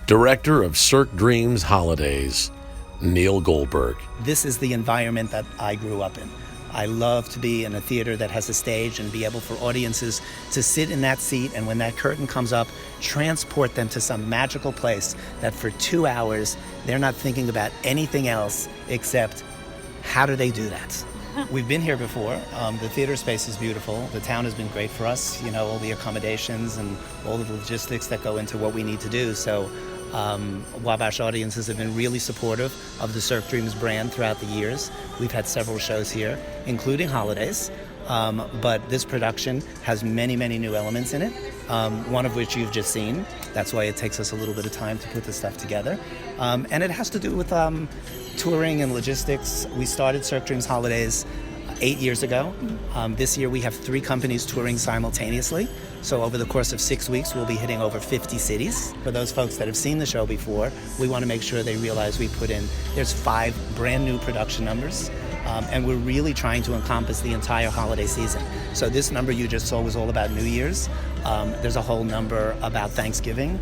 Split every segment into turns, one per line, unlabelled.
Director of Cirque Dreams HolidaZE, Neil Goldberg.
This is the environment that I grew up in. I love to be in a theater that has a stage and be able for audiences to sit in that seat, and when that curtain comes up, transport them to some magical place that for 2 hours, they're not thinking about anything else except how do they do that? We've been here before. The theater space is beautiful. The town has been great for us, all the accommodations and all the logistics that go into what we need to do. So Wabash audiences have been really supportive of the Cirque Dreams brand throughout the years. We've had several shows here, including HolidaZE, but this production has many, many new elements in it, one of which you've just seen. That's why it takes us a little bit of time to put this stuff together. And it has to do with touring and logistics. We started Cirque Dreams HolidaZE 8 years ago. This year we have 3 companies touring simultaneously. So over the course of 6 weeks, we'll be hitting over 50 cities. For those folks that have seen the show before, we want to make sure they realize we put in, there's 5 brand new production numbers. And we're really trying to encompass the entire holiday season. So this number you just saw was all about New Year's. There's a whole number about Thanksgiving.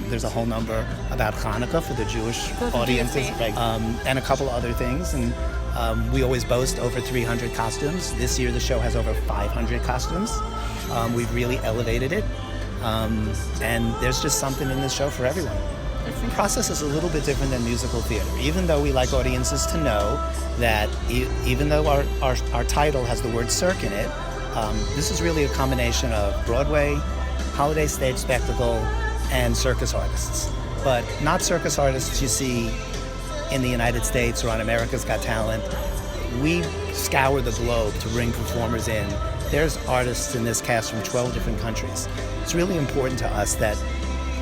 There's a whole number about Hanukkah for the Jewish audiences, and a couple other things. And we always boast over 300 costumes. This year the show has over 500 costumes. We've really elevated it. And there's just something in this show for everyone. The process is a little bit different than musical theater. Even though we like audiences to know that even though our title has the word Cirque in it, this is really a combination of Broadway, holiday stage spectacle, and circus artists. But not circus artists you see in the United States or on America's Got Talent. We scour the globe to bring performers in. There's artists in this cast from 12 different countries. It's really important to us that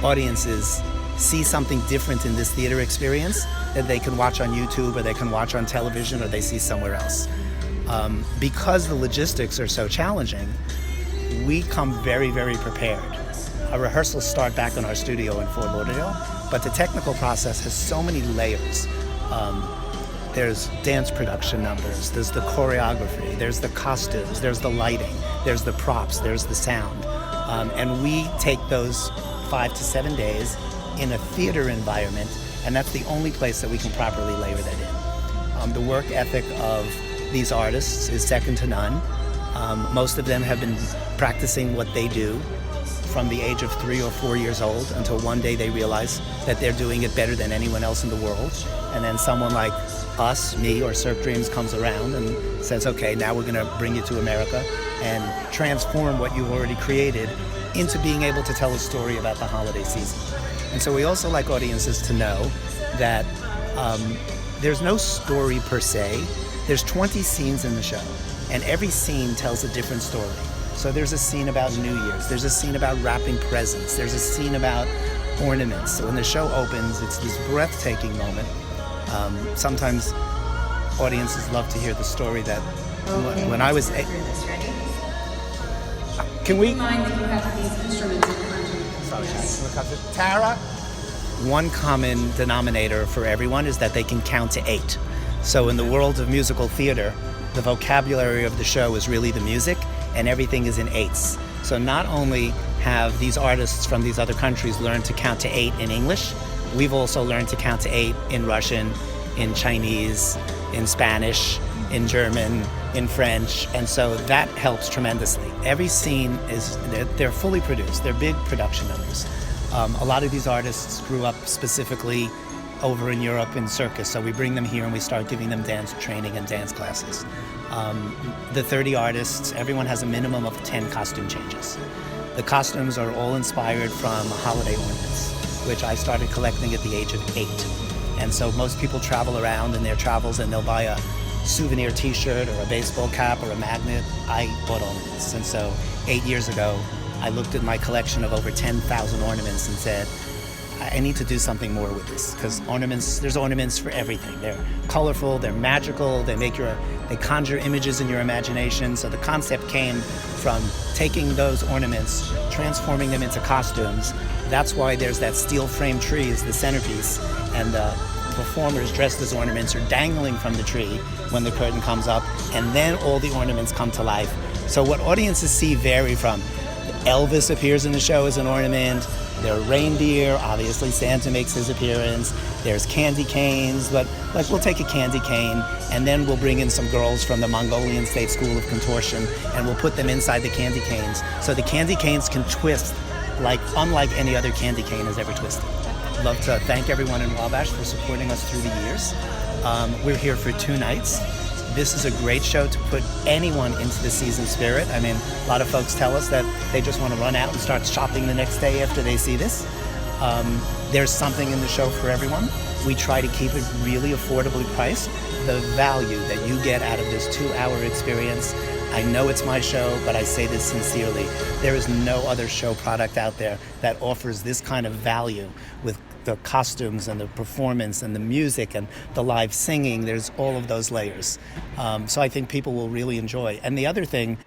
audiences see something different in this theater experience that they can watch on YouTube or they can watch on television or they see somewhere else. Because the logistics are so challenging, we come very, very prepared. Our rehearsals start back in our studio in Fort Lauderdale, but the technical process has so many layers. There's dance production numbers, there's the choreography, there's the costumes, there's the lighting, there's the props, there's the sound. And we take those 5 to 7 days in a theater environment, and that's the only place that we can properly layer that in. The work ethic of these artists is second to none. Most of them have been practicing what they do from the age of 3 or 4 years old until one day they realize that they're doing it better than anyone else in the world. And then someone like us, me, or Cirque Dreams comes around and says, okay, now we're gonna bring you to America and transform what you've already created into being able to tell a story about the holiday season. And so we also like audiences to know that there's no story per se. There's 20 scenes in the show, and every scene tells a different story. So there's a scene about New Year's, there's a scene about wrapping presents, there's a scene about ornaments. So when the show opens, it's this breathtaking moment. Sometimes audiences love to hear the story that when I was Can we? Mind that you have these instruments in front of you. Tara? One common denominator for everyone is that they can count to 8. So in the world of musical theater, the vocabulary of the show is really the music, and everything is in 8s. So not only have these artists from these other countries learned to count to 8 in English, we've also learned to count to 8 in Russian, in Chinese, in Spanish, in German, in French, and so that helps tremendously. Every scene they're fully produced, they're big production numbers. A lot of these artists grew up specifically over in Europe in circus, so we bring them here and we start giving them dance training and dance classes. The 30 artists, everyone has a minimum of 10 costume changes. The costumes are all inspired from holiday ornaments, which I started collecting at the age of 8. And so most people travel around in their travels and they'll buy a souvenir t-shirt or a baseball cap or a magnet. I bought ornaments. And so 8 years ago, I looked at my collection of over 10,000 ornaments and said, I need to do something more with this, because there's ornaments for everything. They're colorful, they're magical, they conjure images in your imagination. So the concept came from taking those ornaments, transforming them into costumes. That's why there's that steel frame tree as the centerpiece, and the performers dressed as ornaments are dangling from the tree when the curtain comes up, and then all the ornaments come to life. So what audiences see vary from Elvis appears in the show as an ornament, There are reindeer, obviously Santa makes his appearance. There's candy canes, but like we'll take a candy cane and then we'll bring in some girls from the Mongolian State School of Contortion and we'll put them inside the candy canes. So the candy canes can twist like unlike any other candy cane has ever twisted. I'd love to thank everyone in Wabash for supporting us through the years. We're here for 2 nights. This is a great show to put anyone into the season spirit. I mean, a lot of folks tell us that they just want to run out and start shopping the next day after they see this. There's something in the show for everyone. We try to keep it really affordably priced. The value that you get out of this 2-hour experience, I know it's my show, but I say this sincerely. There is no other show product out there that offers this kind of value with the costumes and the performance and the music and the live singing. There's all of those layers. So I think people will really enjoy. And the other thing